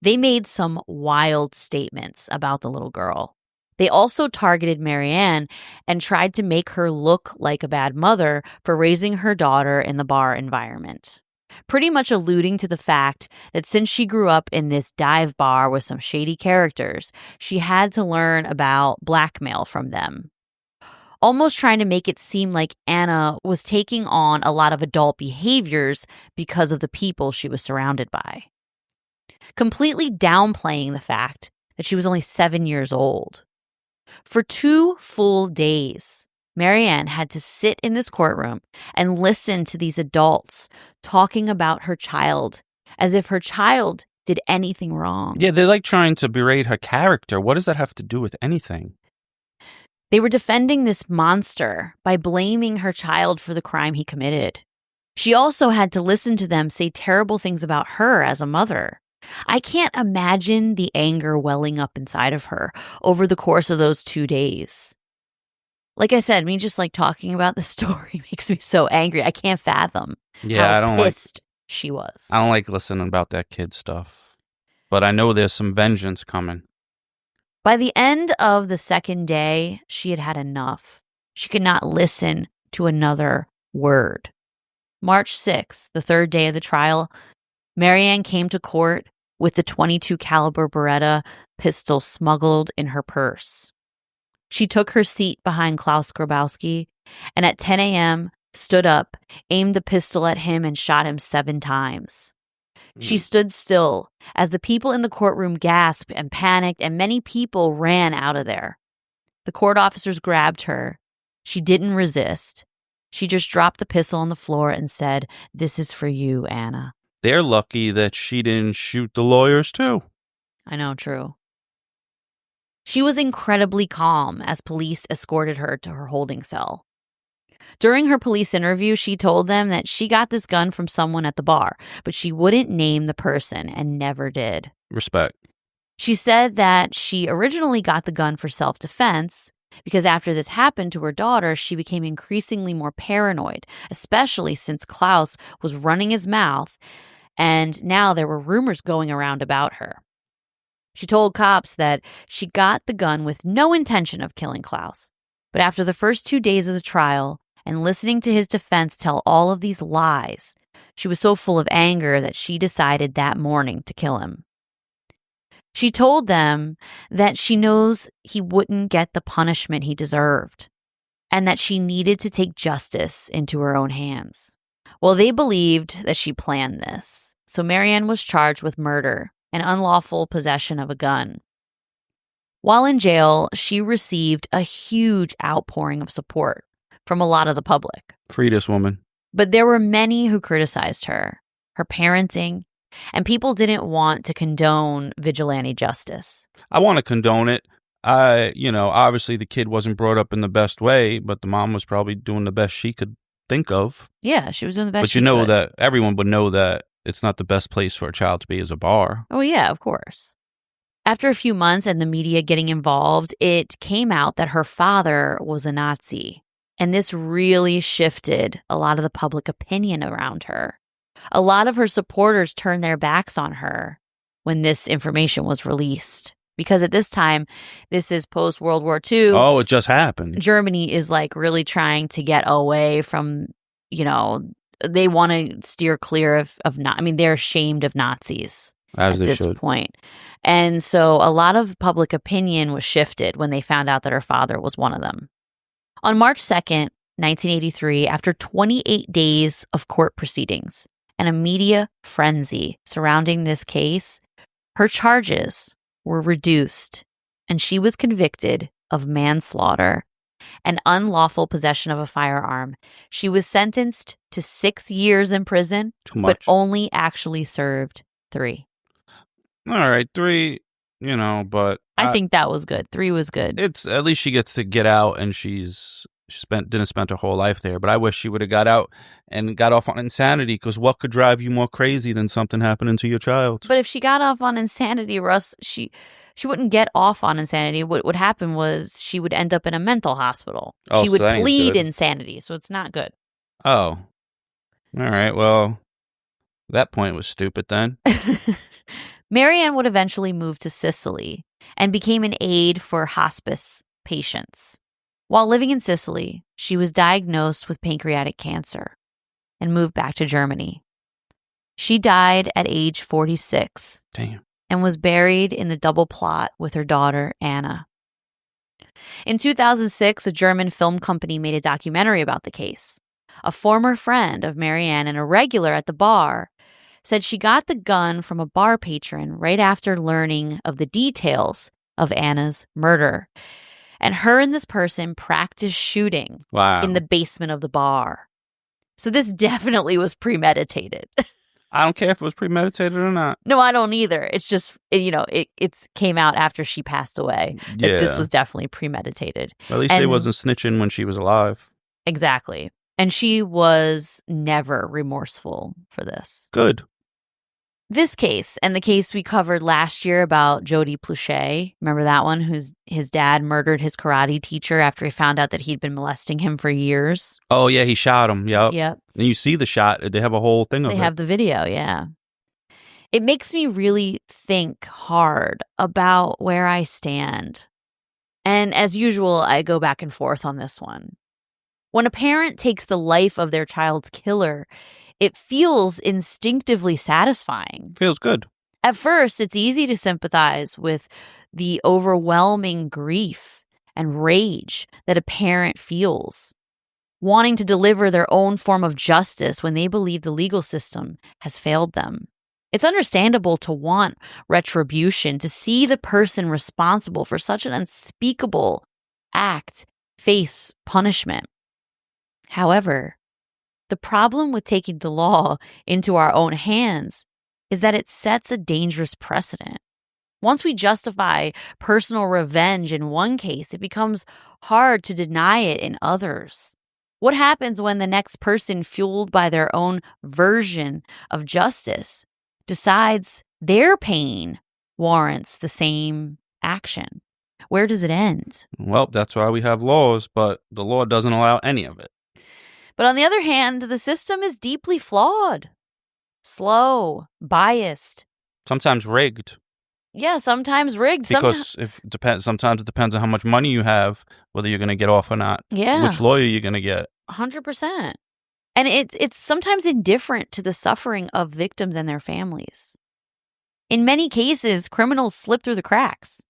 They made some wild statements about the little girl. They also targeted Marianne and tried to make her look like a bad mother for raising her daughter in the bar environment, pretty much alluding to the fact that since she grew up in this dive bar with some shady characters, she had to learn about blackmail from them, almost trying to make it seem like Anna was taking on a lot of adult behaviors because of the people she was surrounded by, completely downplaying the fact that she was only 7 years old. For 2 full days, Marianne had to sit in this courtroom and listen to these adults talking about her child as if her child did anything wrong. Yeah, they're like trying to berate her character. What does that have to do with anything? They were defending this monster by blaming her child for the crime he committed. She also had to listen to them say terrible things about her as a mother. I can't imagine the anger welling up inside of her over the course of those 2 days. Like I said, me just like talking about the story makes me so angry. I can't fathom how pissed she was. I don't like listening about that kid stuff. But I know there's some vengeance coming. By the end of the second day, she had had enough. She could not listen to another word. March 6th, the third day of the trial, Marianne came to court with the .22 caliber Beretta pistol smuggled in her purse. She took her seat behind Klaus Grabowski and at 10 a.m. stood up, aimed the pistol at him, and shot him 7 times. She stood still as the people in the courtroom gasped and panicked, and many people ran out of there. The court officers grabbed her. She didn't resist. She just dropped the pistol on the floor and said, "This is for you, Anna." They're lucky that she didn't shoot the lawyers, too. I know, true. She was incredibly calm as police escorted her to her holding cell. During her police interview, she told them that she got this gun from someone at the bar, but she wouldn't name the person and never did. Respect. She said that she originally got the gun for self-defense because after this happened to her daughter, she became increasingly more paranoid, especially since Klaus was running his mouth and now there were rumors going around about her. She told cops that she got the gun with no intention of killing Klaus. But after the first 2 days of the trial and listening to his defense tell all of these lies, she was so full of anger that she decided that morning to kill him. She told them that she knows he wouldn't get the punishment he deserved and that she needed to take justice into her own hands. Well, they believed that she planned this. So Marianne was charged with murder and unlawful possession of a gun. While in jail, she received a huge outpouring of support from a lot of the public. Free this woman. But there were many who criticized her parenting, and people didn't want to condone vigilante justice. I want to condone it. Obviously the kid wasn't brought up in the best way, but the mom was probably doing the best she could think of. Yeah, she was doing the best she could. But that everyone would know that it's not the best place for a child to be as a bar. Oh, yeah, of course. After a few months and the media getting involved, it came out that her father was a Nazi. And this really shifted a lot of the public opinion around her. A lot of her supporters turned their backs on her when this information was released. Because at this time, this is post-World War II. Oh, it just happened. Germany is like really trying to get away from, they want to steer clear of they're ashamed of Nazis at this point. And so a lot of public opinion was shifted when they found out that her father was one of them. On March 2nd, 1983, after 28 days of court proceedings and a media frenzy surrounding this case, her charges were reduced and she was convicted of manslaughter and unlawful possession of a firearm. She was sentenced to 6 years in prison, but only actually served 3. All right, 3, but I think that was good. 3 was good. It's at least she gets to get out, and she didn't spend her whole life there. But I wish she would have got out and got off on insanity, because what could drive you more crazy than something happening to your child? But if she got off on insanity, Russ, she wouldn't get off on insanity. What would happen was she would end up in a mental hospital. Oh, she would plead insanity, so it's not good. Oh. All right, well, that point was stupid then. Marianne would eventually move to Sicily and became an aide for hospice patients. While living in Sicily, she was diagnosed with pancreatic cancer and moved back to Germany. She died at age 46. Damn. And was buried in the double plot with her daughter, Anna. In 2006, a German film company made a documentary about the case. A former friend of Marianne and a regular at the bar said she got the gun from a bar patron right after learning of the details of Anna's murder. And her and this person practiced shooting Wow. in the basement of the bar. So this definitely was premeditated. I don't care if it was premeditated or not. No, I don't either. It's just, it came out after she passed away that this was definitely premeditated. Well, at least they wasn't snitching when she was alive. Exactly. And she was never remorseful for this. Good. This case and the case we covered last year about Jody Pluchet, remember that one, his dad murdered his karate teacher after he found out that he'd been molesting him for years? Oh, yeah, he shot him. Yep. Yep. And you see the shot. They have a whole thing of it. They have the video, yeah. It makes me really think hard about where I stand. And as usual, I go back and forth on this one. When a parent takes the life of their child's killer, it feels instinctively satisfying. Feels good. At first, it's easy to sympathize with the overwhelming grief and rage that a parent feels, wanting to deliver their own form of justice when they believe the legal system has failed them. It's understandable to want retribution, to see the person responsible for such an unspeakable act face punishment. However, the problem with taking the law into our own hands is that it sets a dangerous precedent. Once we justify personal revenge in one case, it becomes hard to deny it in others. What happens when the next person, fueled by their own version of justice, decides their pain warrants the same action? Where does it end? Well, that's why we have laws, but the law doesn't allow any of it. But on the other hand, the system is deeply flawed, slow, biased. Sometimes rigged. Yeah, sometimes rigged. Because sometimes it depends on how much money you have, whether you're going to get off or not. Yeah. Which lawyer you're going to get. 100%. And it's sometimes indifferent to the suffering of victims and their families. In many cases, criminals slip through the cracks.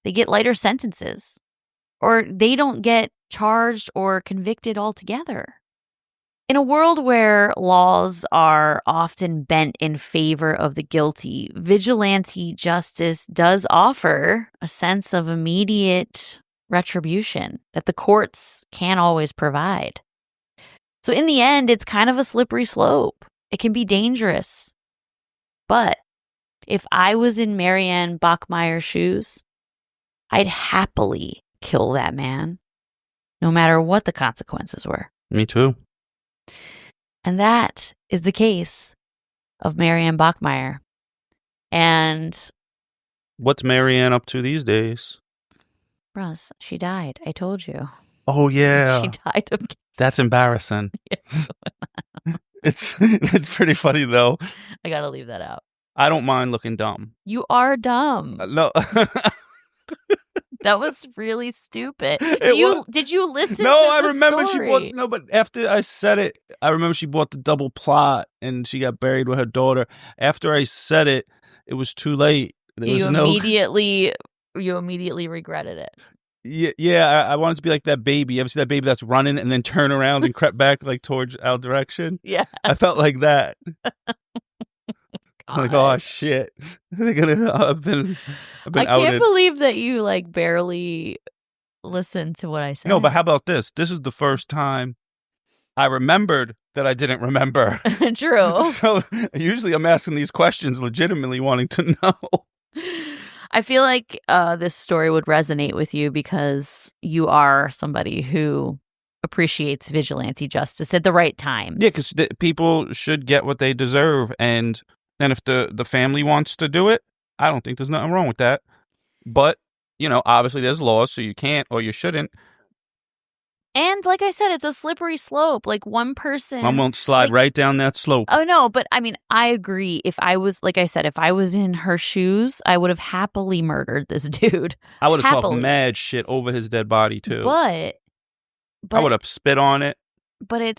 They get lighter sentences, or they don't get charged or convicted altogether. In a world where laws are often bent in favor of the guilty, vigilante justice does offer a sense of immediate retribution that the courts can't always provide. So in the end, it's kind of a slippery slope. It can be dangerous. But if I was in Marianne Bachmeier's shoes, I'd happily kill that man, no matter what the consequences were. Me too. And that is the case of Marianne Bachmeier. And what's Marianne up to these days? Russ, she died. I told you. Oh, yeah. She died of cancer. That's embarrassing. Yeah. It's pretty funny, though. I got to leave that out. I don't mind looking dumb. You are dumb. No. That was really stupid. Did you listen to the I remember story? but after I said it, I remember she bought the double plot and she got buried with her daughter. After I said it, it was too late. You immediately regretted it. Yeah, I wanted to be like that baby. You ever see that baby that's running and then turn around and crept back like towards our direction? Yeah. I felt like that. I'm like, oh shit! They're gonna. I've been outed. I can't believe that you like barely listened to what I said. No, but how about this? This is the first time I remembered that I didn't remember. True. So usually I'm asking these questions legitimately wanting to know. I feel like this story would resonate with you because you are somebody who appreciates vigilante justice at the right time. Yeah, because people should get what they deserve, and if the family wants to do it, I don't think there's nothing wrong with that. But, obviously there's laws, so you can't or you shouldn't. And like I said, it's a slippery slope. Like one person... I won't slide right down that slope. Oh, no, but I mean, I agree. If I was, like I said, if I was in her shoes, I would have happily murdered this dude. I would have talked mad shit over his dead body, too. But I would have spit on it. But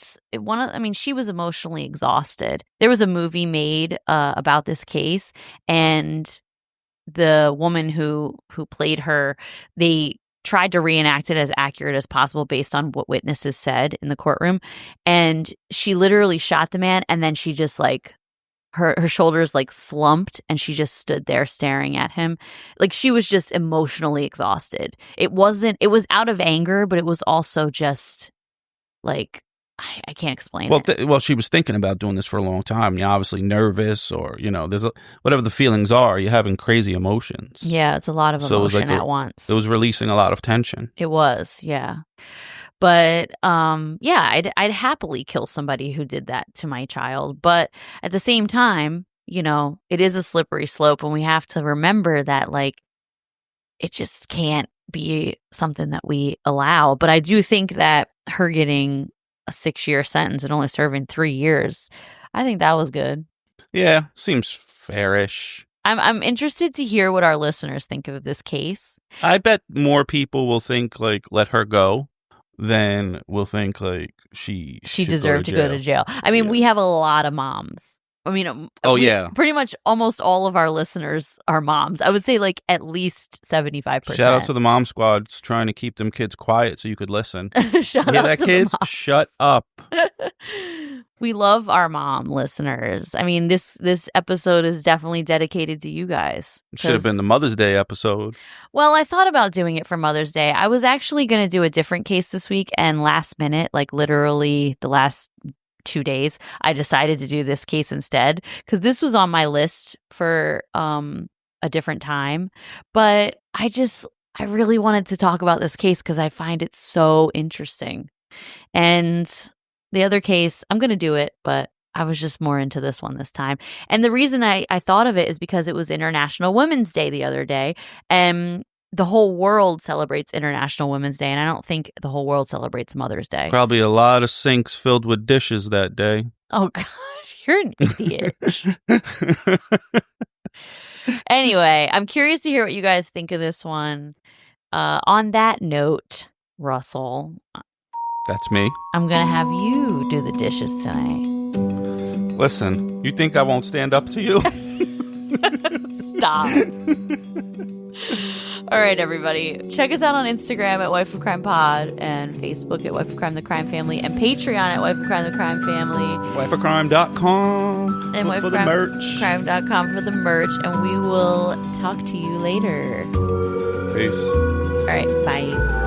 she was emotionally exhausted. There was a movie made about this case, and the woman who played her, they tried to reenact it as accurate as possible based on what witnesses said in the courtroom. And she literally shot the man, and then she just her shoulders like slumped and she just stood there staring at him. Like she was just emotionally exhausted. It was out of anger, but it was also just like, I can't explain it. Well, she was thinking about doing this for a long time. You're obviously nervous, or there's whatever the feelings are. You're having crazy emotions. Yeah, it's a lot of emotion at once. It was releasing a lot of tension. It was, yeah. But yeah, I'd happily kill somebody who did that to my child. But at the same time, it is a slippery slope, and we have to remember that like it just can't be something that we allow. But I do think that her getting a 6-year sentence and only serving 3 years, I think that was good. Yeah, seems fairish. I'm interested to hear what our listeners think of this case. I bet more people will think like let her go than will think like she deserved to go to jail. I mean, we have a lot of moms. I mean, yeah. Pretty much almost all of our listeners are moms. I would say like at least 75%. Shout out to the mom squads trying to keep them kids quiet so you could listen. Shout out that, to kids? Shut up. We love our mom listeners. I mean, this episode is definitely dedicated to you guys. It should have been the Mother's Day episode. Well, I thought about doing it for Mother's Day. I was actually going to do a different case this week, and last minute, like literally the last 2 days, I decided to do this case instead because this was on my list for a different time. But I really wanted to talk about this case because I find it so interesting. And the other case, I'm going to do it, but I was just more into this one this time. And the reason I thought of it is because it was International Women's Day the other day, and the whole world celebrates International Women's Day, and I don't think the whole world celebrates Mother's Day. Probably a lot of sinks filled with dishes that day. Oh, gosh, you're an idiot. Anyway, I'm curious to hear what you guys think of this one. On that note, Russell. That's me. I'm going to have you do the dishes tonight. Listen, you think I won't stand up to you? Stop. All right, everybody. Check us out on Instagram at Wife of Crime Pod and Facebook at Wife of Crime The Crime Family and Patreon at Wife of Crime The Crime Family. WifeofCrime.com. And for the merch. Crime.com for the merch. And we will talk to you later. Peace. All right, bye.